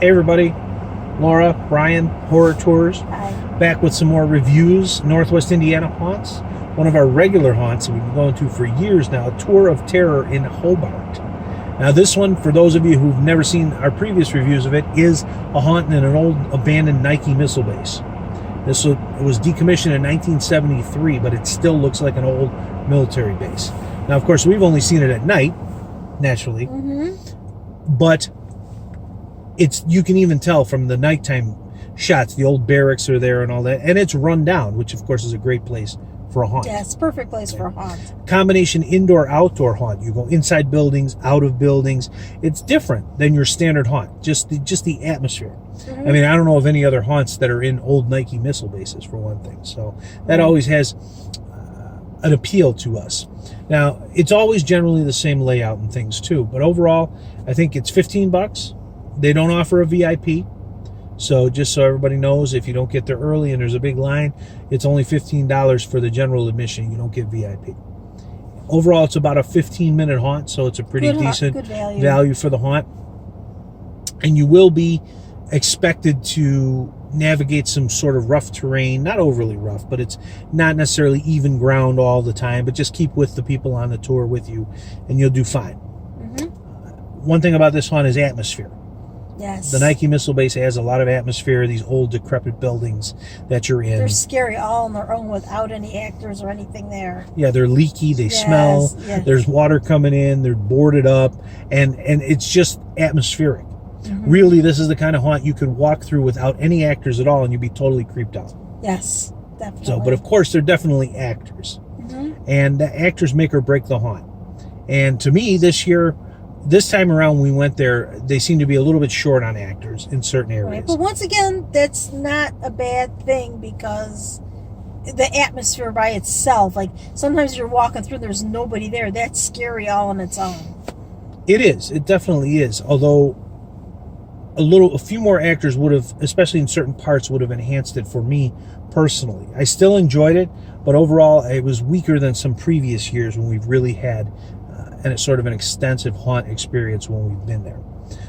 Hey everybody, Laura, Brian, Horror Tours, Hi. back with some more reviews. Northwest Indiana haunts, one of our regular haunts that we've been going to for years now, Tour of Terror in Hobart. Now this one, for those of you who've never seen our previous reviews of it, is a haunt in an old abandoned Nike missile base. It was decommissioned in 1973, but it still looks like an old military base. Now, of course, we've only seen it at night, naturally, but you can even tell from the nighttime shots, the old barracks are there and all that, and it's run down, which of course is a great place for a haunt. Yeah, it's a perfect place for a haunt. Combination indoor-outdoor haunt. You go inside buildings, out of buildings. It's different than your standard haunt, just the atmosphere. I mean, I don't know of any other haunts that are in old Nike missile bases, for one thing, so that always has an appeal to us. Now, it's always generally the same layout and things too, but overall, I think it's $15. They don't offer a VIP, so just so everybody knows, if you don't get there early and there's a big line, it's only $15 for the general admission. You don't get VIP. Overall, it's about a 15-minute haunt, so it's a pretty decent value for the haunt. And you will be expected to navigate some sort of rough terrain, not overly rough, but it's not necessarily even ground all the time, but just keep with the people on the tour with you, and you'll do fine. One thing about this haunt is atmosphere. Yes. The Nike missile base has a lot of atmosphere, these old decrepit buildings that you're in. They're scary all on their own without any actors or anything there. Yeah, they're leaky, they smell, there's water coming in, they're boarded up, and it's just atmospheric. Really, this is the kind of haunt you could walk through without any actors at all and you'd be totally creeped out. Yes, definitely. So, but of course, they're definitely actors. And the actors make or break the haunt. And to me, this time around we went there, they seem to be a little bit short on actors in certain areas. Right. But once again, that's not a bad thing, because the atmosphere by itself, like sometimes you're walking through, there's nobody there. That's scary all on its own. It is. It definitely is. Although a few more actors would have, especially in certain parts, would have enhanced it for me personally. I still enjoyed it, but overall it was weaker than some previous years when we've really had and it's sort of an extensive haunt experience when we've been there.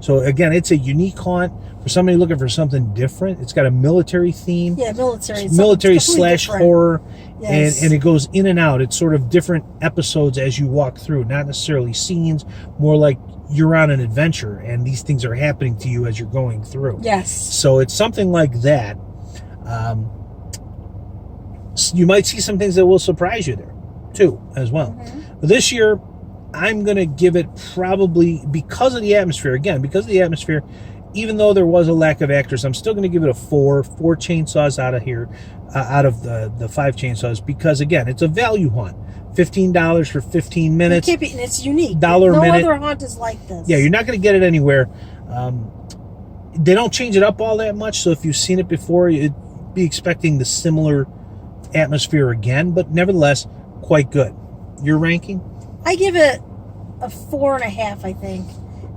So again, it's a unique haunt for somebody looking for something different. It's got a military theme. Yeah, military. Military slash horror. Yes. And it goes in and out. It's sort of different episodes as you walk through, not necessarily scenes, more like you're on an adventure and these things are happening to you as you're going through. Yes. So it's something like that. You might see some things that will surprise you there too, as well. But this year, I'm going to give it, probably because of the atmosphere, even though there was a lack of actors, I'm still going to give it a 4 chainsaws out of here, out of the 5 chainsaws, because again, it's a value haunt. $15 for 15 minutes. And it's unique. $1 a minute. No other haunt is like this. Yeah, you're not going to get it anywhere. They don't change it up all that much, so if you've seen it before, you'd be expecting the similar atmosphere again, but nevertheless, quite good. Your ranking? I give it a 4.5, I think,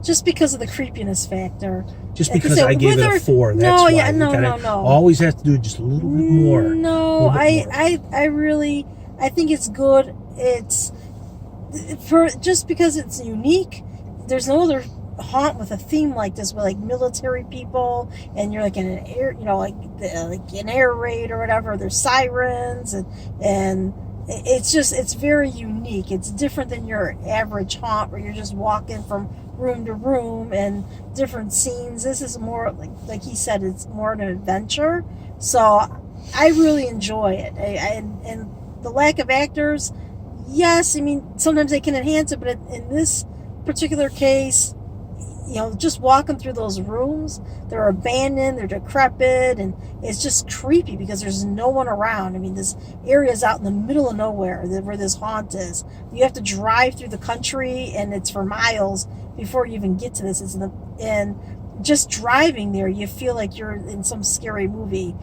just because of the creepiness factor. Just because I gave it a 4. That's why. No. Always have to do just a little bit more. No, I really think it's good. It's just because it's unique. There's no other haunt with a theme like this, with like military people, and you're like in an air, like an air raid or whatever. There's sirens and it's very unique. It's different than your average haunt where you're just walking from room to room and different scenes. This is more like he said, it's more an adventure. So I really enjoy it. And the lack of actors, yes, I mean, sometimes they can enhance it, but in this particular case, just walking through those rooms, they're abandoned, they're decrepit, and it's just creepy because there's no one around. I mean, this area is out in the middle of nowhere where this haunt is. You have to drive through the country, and it's for miles before you even get to this. And just driving there, you feel like you're in some scary movie,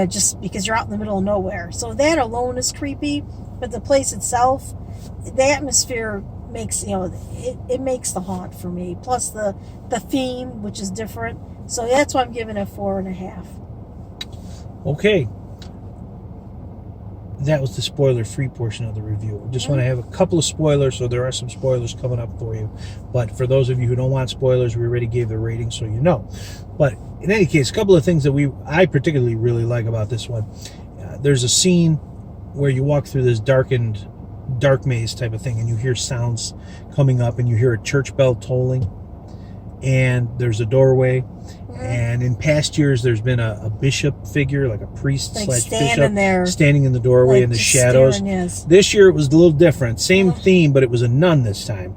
just because you're out in the middle of nowhere. So that alone is creepy, but the place itself, the atmosphere makes it makes the haunt for me, plus the theme, which is different. So that's why I'm giving it 4.5. Okay, that was the spoiler-free portion of the review. I just want to have a couple of spoilers, so there are some spoilers coming up for you. But for those of you who don't want spoilers, we already gave the rating, so you know. But in any case, a couple of things that I particularly really like about this one. There's a scene where you walk through this dark maze type of thing, and you hear sounds coming up, and you hear a church bell tolling, and there's a doorway. And in past years, there's been a bishop figure, like a priest / bishop, standing in the doorway like in the shadows. Staring, yes. This year, it was a little different. Same theme, but it was a nun this time.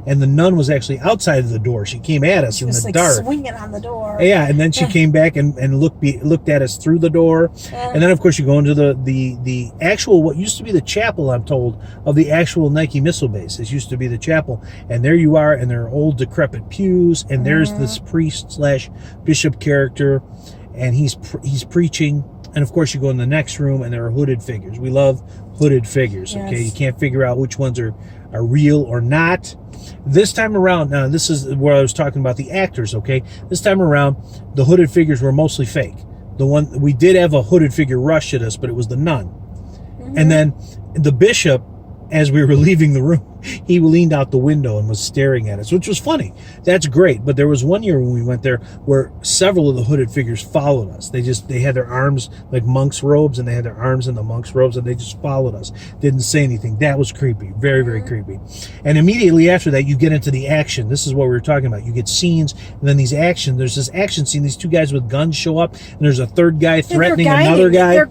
And the nun was actually outside of the door. She came at us in the dark. Swinging on the door. Yeah, and then she came back and looked at us through the door. And then, of course, you go into the actual, what used to be the chapel, I'm told, of the actual Nike missile base. This used to be the chapel. And there you are, and there are old decrepit pews, and there's this priest / bishop character, and he's preaching. And, of course, you go in the next room, and there are hooded figures. We love hooded figures, okay? Yes. You can't figure out which ones are real or not. This time around, now this is where I was talking about the actors, okay? This time around, the hooded figures were mostly fake. The one we did have a hooded figure rush at us, but it was the nun. And then the bishop, as we were leaving the room, he leaned out the window and was staring at us, which was funny. That's great. But there was one year when we went there where several of the hooded figures followed us. They had their arms like monks' robes, and they had their arms in the monks' robes, and they just followed us. Didn't say anything. That was creepy. Very, very creepy. And immediately after that, you get into the action. This is what we were talking about. You get scenes, and then these action. There's this action scene. These two guys with guns show up, and there's a third guy threatening another guy.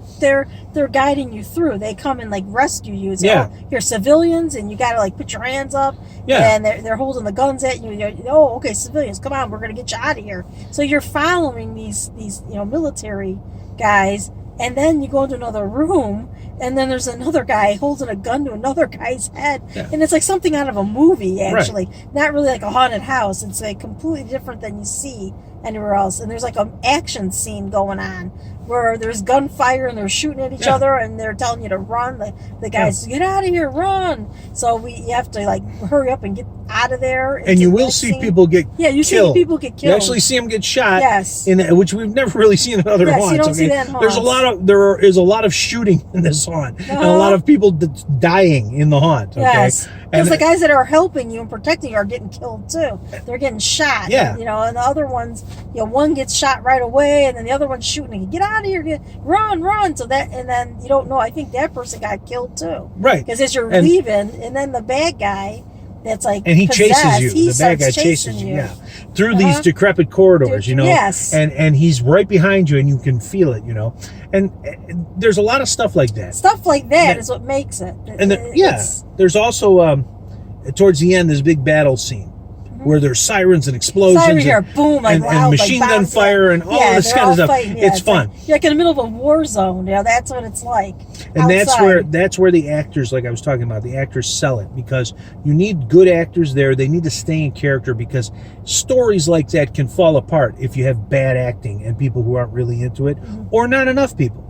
They're guiding you through. They come and like rescue you. It's you're civilians, and you got to like put your hands up. Yeah. And they're holding the guns at you. Okay, civilians, come on, we're gonna get you out of here. So you're following these military guys, and then you go into another room, and then there's another guy holding a gun to another guy's head, and it's like something out of a movie. Actually, not really like a haunted house. It's like completely different than you see anywhere else. And there's like an action scene going on where there's gunfire and they're shooting at each other, and they're telling you to run. The guys, get out of here, run. So you have to like hurry up and get out of there. And you will see people get killed. See people get killed. You actually see them get shot. Yes. Which we've never really seen in other haunts. You don't see that in haunts. There is a lot of shooting in this haunt, and a lot of people dying in the haunt. Okay? Yes. Because the guys that are helping you and protecting you are getting killed too. They're getting shot. Yeah. And the other ones, one gets shot right away, and then the other one's shooting. Get out of here! Run! So and then you don't know. I think that person got killed too. Right. Because as you're leaving, and then the bad guy that's like and he possessed, chases you. The bad guy chases you. Yeah. Through these decrepit corridors, Yes. And he's right behind you, and you can feel it, And there's a lot of stuff like that. Stuff like that is what makes it. And there's also towards the end this big battle scene where there's sirens and explosions boom, and machine gun fire and all this kind of stuff. It's fun. You're like in the middle of a war zone. That's what it's like. And outside. that's where the actors, like I was talking about, the actors sell it, because you need good actors there. They need to stay in character, because stories like that can fall apart if you have bad acting and people who aren't really into it, or not enough people.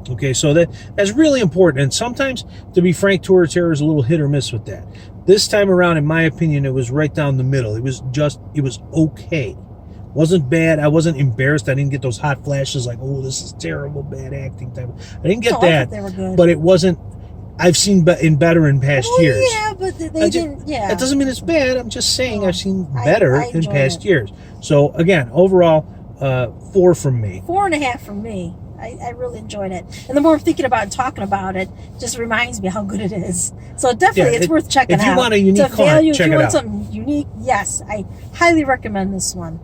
Okay, so that's really important. And sometimes, to be frank, Tour of Terror is a little hit or miss with that. This time around, in my opinion, it was right down the middle. It was okay. Wasn't bad. I wasn't embarrassed. I didn't get those hot flashes like, oh, this is terrible, bad acting type. I didn't get that. I thought they were good. But it wasn't. I've seen better in past years. Yeah, but they didn't. Yeah, that doesn't mean it's bad. I'm just saying I've seen better in past years. So again, overall, 4 from me. 4.5 from me. I really enjoyed it. And the more I'm thinking about and talking about it, just reminds me how good it is. So definitely it's worth checking out. If you want a unique haunt, check it out. If you want something unique, yes, I highly recommend this one.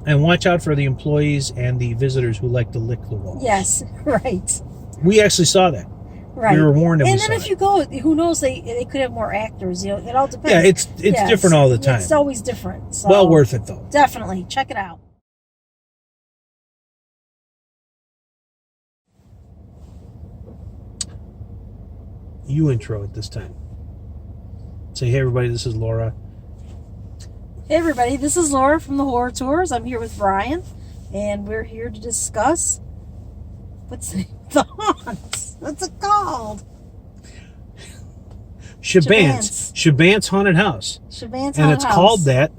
And watch out for the employees and the visitors who like to lick the walls. Yes, right. We actually saw that. Right. We were warned that and then if you go, who knows, they could have more actors. It all depends. Yeah, it's different all the time. It's always different. So well worth it, though. Definitely. Check it out. You intro it this time. Say, hey everybody, this is Laura. Hey everybody, this is Laura from the Horror Tours. I'm here with Brian, and we're here to discuss the haunts. What's it called? Shabant's Haunted House. Shabant's Haunted House. And it's called that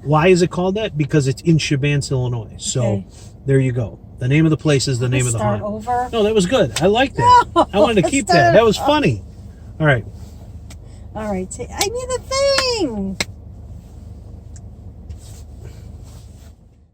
Why is it called that? Because it's in Shabance, Illinois. So Okay. there you go. The name of the place is the name of the Start haunt. over. No, that was good. I like that. No, I wanted to keep that. start That was funny. All right. All right. I need a thing.